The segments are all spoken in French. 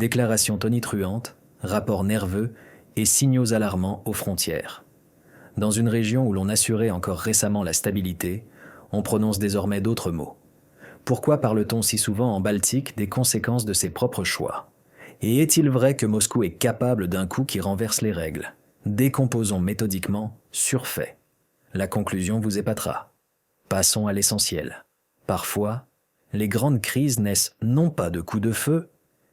Déclarations tonitruantes, rapports nerveux et signaux alarmants aux frontières. Dans une région où l'on assurait encore récemment la stabilité, on prononce désormais d'autres mots. Pourquoi parle-t-on si souvent en Baltique des conséquences de ses propres choix? Et est-il vrai que Moscou est capable d'un coup qui renverse les règles? Décomposons méthodiquement sur fait. La conclusion vous épatera. Passons à l'essentiel. Parfois, les grandes crises naissent non pas de coups de feu,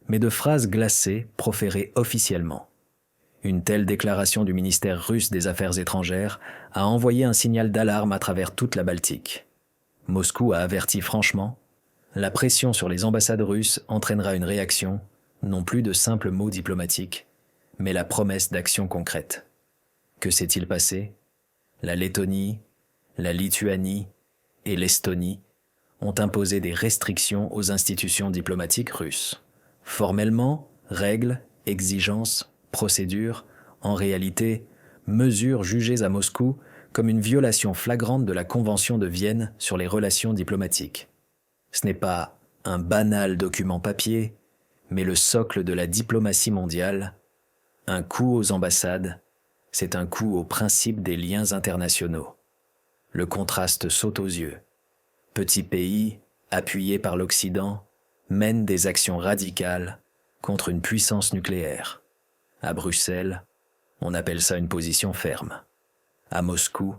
mais de phrases glacées proférées officiellement. Une telle déclaration du ministère russe des Affaires étrangères a envoyé un signal d'alarme à travers toute la Baltique. Moscou a averti franchement, la pression sur les ambassades russes entraînera une réaction, non plus de simples mots diplomatiques, mais la promesse d'actions concrètes. Que s'est-il passé? La Lettonie, la Lituanie et l'Estonie ont imposé des restrictions aux institutions diplomatiques russes. Formellement, règles, exigences, procédures, en réalité, mesures jugées à Moscou comme une violation flagrante de la Convention de Vienne sur les relations diplomatiques. Ce n'est pas un banal document papier, mais le socle de la diplomatie mondiale. Un coup aux ambassades, c'est un coup au principe des liens internationaux. Le contraste saute aux yeux. Petit pays, appuyé par l'Occident, mène des actions radicales contre une puissance nucléaire. À Bruxelles, on appelle ça une position ferme. À Moscou,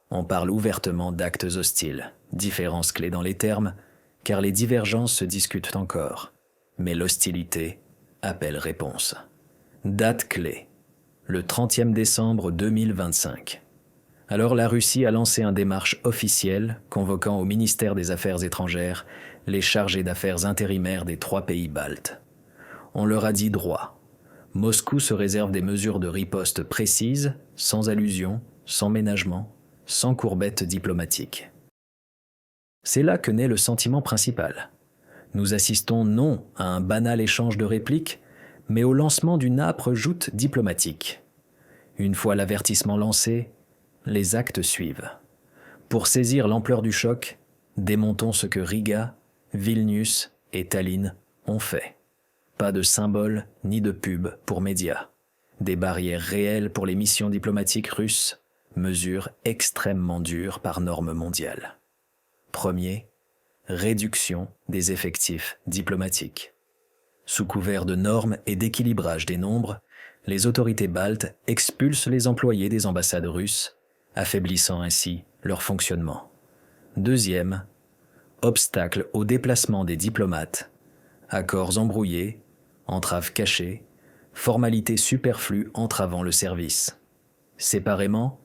on parle ouvertement d'actes hostiles, différence clé dans les termes, car les divergences se discutent encore. Mais l'hostilité appelle réponse. Date clé, le 30e décembre 2025. Alors la Russie a lancé une démarche officielle convoquant au ministère des Affaires étrangères les chargés d'affaires intérimaires des 3 pays baltes. On leur a dit droit. Moscou se réserve des mesures de riposte précises, sans allusion, sans ménagement, sans courbette diplomatique. C'est là que naît le sentiment principal. Nous assistons non à un banal échange de répliques, mais au lancement d'une âpre joute diplomatique. Une fois l'avertissement lancé, les actes suivent. Pour saisir l'ampleur du choc, démontons ce que Riga, Vilnius et Tallinn ont fait. Pas de symboles ni de pubs pour médias. Des barrières réelles pour les missions diplomatiques russes, mesures extrêmement dures par normes mondiales. Premier, réduction des effectifs diplomatiques. Sous couvert de normes et d'équilibrage des nombres, les autorités baltes expulsent les employés des ambassades russes, affaiblissant ainsi leur fonctionnement. Deuxième, obstacle au déplacement des diplomates, accords embrouillés, entraves cachées, formalités superflues entravant le service. Séparément,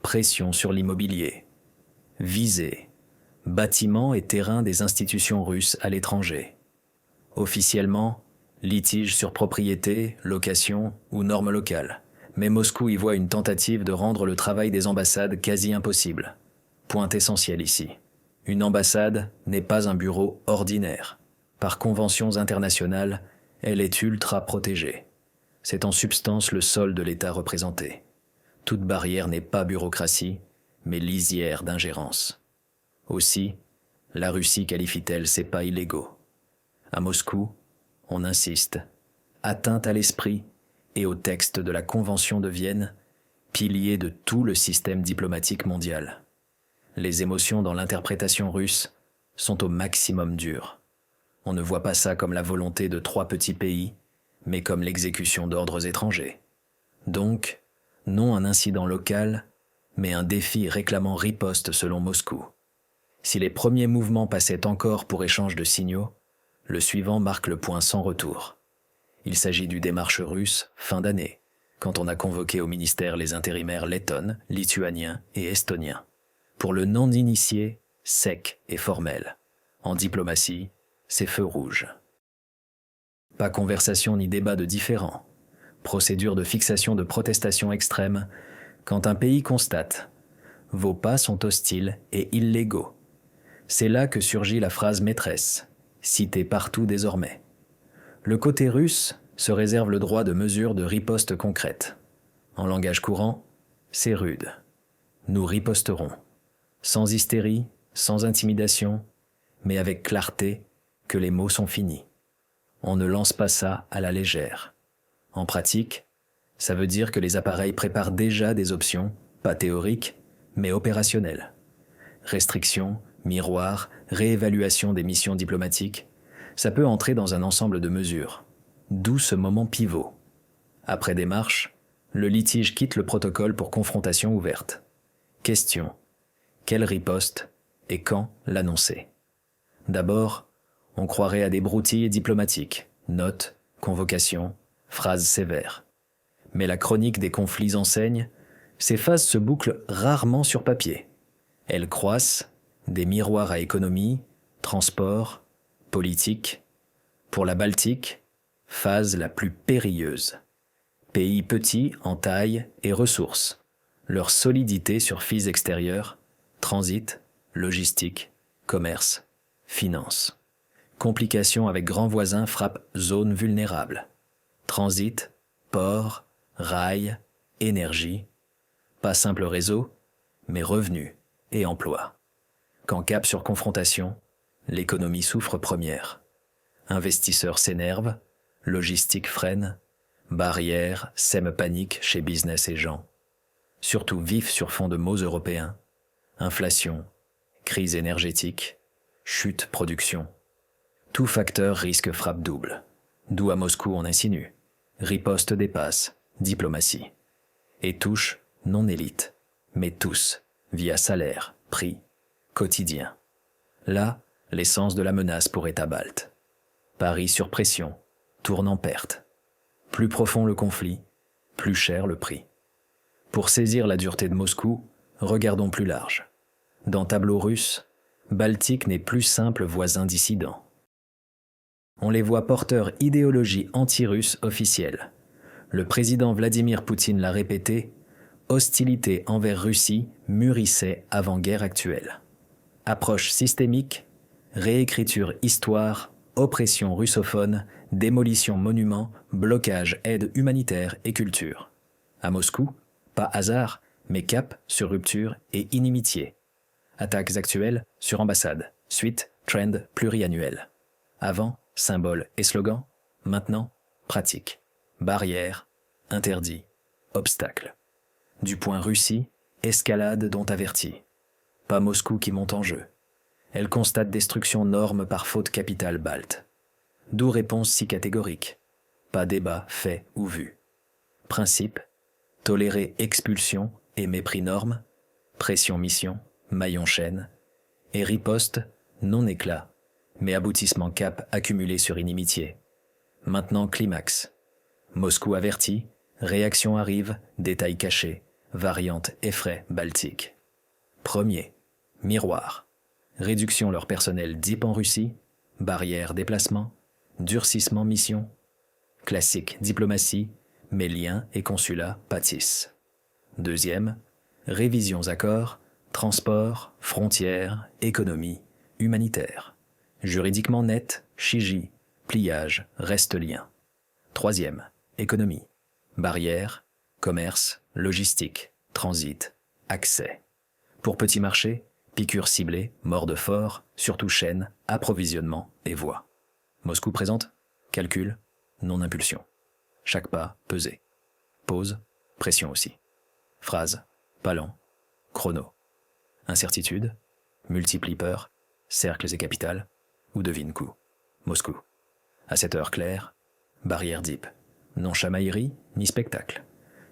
pression sur l'immobilier. Visée, bâtiments et terrains des institutions russes à l'étranger. Officiellement, litige sur propriété, location ou normes locales. Mais Moscou y voit une tentative de rendre le travail des ambassades quasi impossible. Point essentiel ici. Une ambassade n'est pas un bureau ordinaire. Par conventions internationales, elle est ultra protégée. C'est en substance le sol de l'État représenté. Toute barrière n'est pas bureaucratie, mais lisière d'ingérence. Aussi, la Russie qualifie-t-elle ces pas illégaux. À Moscou, on insiste. Atteinte à l'esprit et au texte de la Convention de Vienne, pilier de tout le système diplomatique mondial. Les émotions dans l'interprétation russe sont au maximum dures. On ne voit pas ça comme la volonté de 3 petits pays, mais comme l'exécution d'ordres étrangers. Donc, non un incident local, mais un défi réclamant riposte selon Moscou. Si les premiers mouvements passaient encore pour échange de signaux, le suivant marque le point sans retour. Il s'agit du démarche russe fin d'année, quand on a convoqué au ministère les intérimaires lettonnes, lituaniens et estoniens. Pour le non-initié, sec et formel. En diplomatie, c'est feu rouge. Pas conversation ni débat de différends. Procédure de fixation de protestation extrême quand un pays constate « Vos pas sont hostiles et illégaux ». C'est là que surgit la phrase maîtresse, citée partout désormais. Le côté russe se réserve le droit de mesure de riposte concrète. En langage courant, c'est rude. Nous riposterons. Sans hystérie, sans intimidation, mais avec clarté que les mots sont finis. On ne lance pas ça à la légère. En pratique, ça veut dire que les appareils préparent déjà des options, pas théoriques, mais opérationnelles. Restrictions, miroirs, réévaluation des missions diplomatiques, ça peut entrer dans un ensemble de mesures. D'où ce moment pivot. Après démarche, le litige quitte le protocole pour confrontation ouverte. Question. Quelle riposte et quand l'annoncer? D'abord, on croirait à des broutilles diplomatiques, notes, convocations, phrases sévères. Mais la chronique des conflits enseigne, ces phases se bouclent rarement sur papier. Elles croissent, des miroirs à économie, transport, politique. Pour la Baltique, phase la plus périlleuse. Pays petits en taille et ressources. Leur solidité sur fils extérieurs, transit, logistique, commerce, finance. Complications avec grands voisins frappent zones vulnérables. Transit, port, rail, énergie. Pas simple réseau, mais revenus et emploi. Quand cap sur confrontation, l'économie souffre première. Investisseurs s'énervent, logistique freine, barrières sèment panique chez business et gens. Surtout vif sur fond de mots européens, inflation, crise énergétique, chute production. Tout facteur risque frappe double. D'où à Moscou on insinue. Riposte dépasse, diplomatie. Et touche non élite, mais tous, via salaire, prix, quotidien. Là, l'essence de la menace pourrait abalte. Paris sur pression, tourne en perte. Plus profond le conflit, plus cher le prix. Pour saisir la dureté de Moscou, regardons plus large. Dans tableau russe, Baltique n'est plus simple voisin dissident. On les voit porteurs idéologie anti-russe officielle. Le président Vladimir Poutine l'a répété, hostilité envers Russie mûrissait avant guerre actuelle. Approche systémique, réécriture histoire, oppression russophone, démolition monuments, blocage aide humanitaire et culture. À Moscou, pas hasard, mais cap sur rupture et inimitié. Attaques actuelles sur ambassade, suite, trend pluriannuel. Avant, symbole et slogan, maintenant, pratique. Barrière, interdit, obstacle. Du point Russie, escalade dont averti. Pas Moscou qui monte en jeu. Elle constate destruction norme par faute capitale balte. D'où réponse si catégorique. Pas débat, fait ou vu. Principe, tolérer expulsion et mépris norme, pression mission, maillon chaîne, et riposte, non éclat, mais aboutissement cap accumulé sur inimitié. Maintenant climax. Moscou averti, réaction arrive, détail caché, variante effraie baltique. Premier, miroir. Réduction leur personnel DIP en Russie, barrière déplacement, durcissement mission. Classique diplomatie, mais liens et consulats pâtissent. Deuxième, révisions accords, transport, frontières, économie, humanitaire. Juridiquement net, chigi, pliage, reste lien. Troisième, économie. Barrières, commerce, logistique, transit, accès. Pour petit marché, piqûres ciblées, mort de fort, surtout chaîne, approvisionnement et voies. Moscou présente, calcul, non-impulsion. Chaque pas, pesé. Pause, pression aussi. Phrase, pas lent, chrono. Incertitude, multiplie peur, cercles et capitales, ou devine coup. Moscou. À cette heure claire, barrière deep. Non chamaillerie, ni spectacle.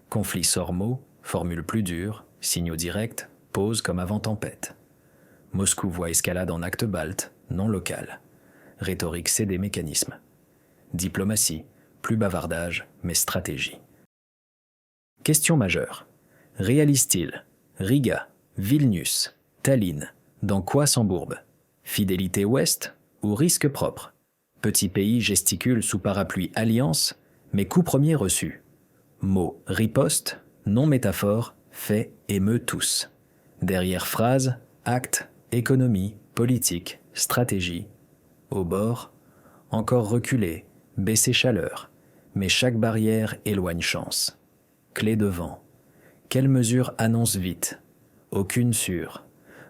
Conflit sort mot, formule plus dure, signaux directs, pause comme avant tempête. Moscou voit escalade en acte balte, non local. Rhétorique cédé mécanisme. Diplomatie, plus bavardage, mais stratégie. Question majeure. Réalise-t-il Riga, Vilnius, Tallinn, dans quoi s'embourbe? Fidélité ouest ou risque propre? Petit pays gesticule sous parapluie alliance, mais coup premier reçu. Mot riposte, non métaphore, fait émeut tous. Derrière phrase, acte, économie, politique, stratégie. Au bord, encore reculé, baissé chaleur, mais chaque barrière éloigne chance. Clé de vent. Quelle mesure annonce vite? Aucune sûre.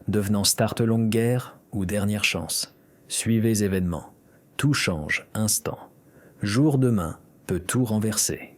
Devenant start longue guerre ou dernière chance. Suivez événements. Tout change, instant. Jour demain peut tout renverser.